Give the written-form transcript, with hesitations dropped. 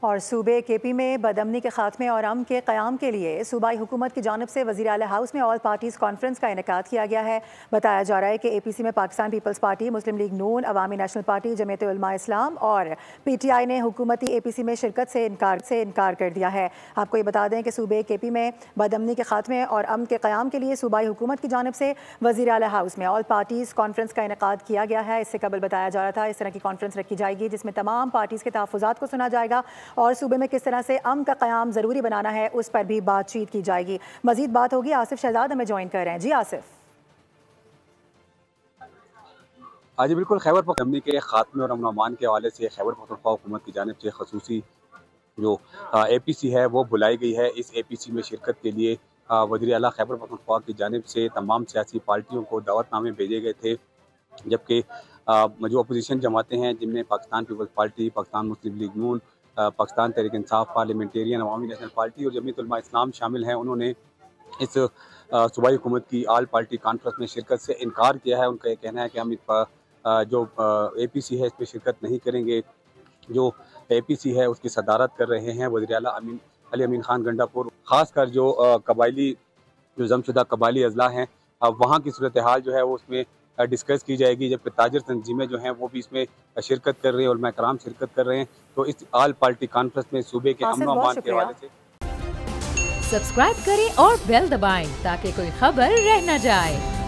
और सूबे केपी में बदअमनी के खात्मे और अमन के क़याम के लिए सूबाई हुकूमत की जानिब से वज़ीर आला हाउस में ऑल पार्टीज़ कॉन्फ्रेंस का इनेकाद किया गया है। बताया जा रहा है कि APC में पाकिस्तान पीपल्स पार्टी, मुस्लिम लीग नून, अवामी नेशनल पार्टी, जमीयत उलमा इस्लाम और PTI ने हुकूमती APC में शिरकत से इनकार कर दिया है। आपको ये बता दें कि सूबे केपी में बदअमनी के खात्मे और अमन के क़याम के लिए सूबाई हुकूमत की जानिब से वज़ीर आला हाउस में ऑल पार्टीज़ कॉन्फ्रेंस का इनेकाद किया गया है। इससे कबल बताया जा रहा था इस तरह की कॉन्फ्रेंस रखी जाएगी जिसमें तमाम पार्टीज़ के तहफ़्फ़ुज़ात को सुना जाएगा और सूबे में किस तरह से अमन का क़याम ज़रूरी बनाना है उस पर भी बातचीत की जाएगी। मज़ीद बात होगी, आसिफ शहजाद हमें ज्वाइन कर रहे हैं। जी आसिफ। जी बिल्कुल, खैबर पख्तूनख्वा के खात्मे और अमन के हवाले से खैबर पख्तूनख्वा हुकूमत की जानिब से खसूसी जो APC है वो बुलाई गई है। इस APC में शिरकत के लिए वज़ीर आला खैबर पख्तूनख्वा की जानिब से तमाम सियासी पार्टियों को दावतनामे भेजे गए थे, जबकि जो अपोजिशन जमातें हैं जिनमें पाकिस्तान पीपल्स पार्टी, पाकिस्तान मुस्लिम लीग नून, पाकिस्तान तहरीक इंसाफ पार्लियामेंटेरियन, अवामी नेशनल पार्टी और जमीयत उलमा इस्लाम शामिल हैं, उन्होंने इस सूबाई हुकूमत की ऑल पार्टी कॉन्फ्रेंस में शिरकत से इनकार किया है। उनका ये कहना है कि हम जो APC है इस पर शिरकत नहीं करेंगे। जो APC है उसकी सदारत कर रहे हैं वज़ीर आला अली अमीन खान गंडापुर। ख़ासकर जो कबायली जो जमशुदा कबायली अजला हैं वहाँ की सूरत हाल जो है वो उसमें डिस्कस की जाएगी, जबकि ताजर तंजीमें जो हैं वो भी इसमें शिरकत कर रहे हैं और उलमा कराम शिरकत कर रहे हैं। तो इस ऑल पार्टी कॉन्फ्रेंस में सूबे के अमन व अमान के हवाले से सब्सक्राइब करें और बेल दबाएं ताकि कोई खबर रह न जाए।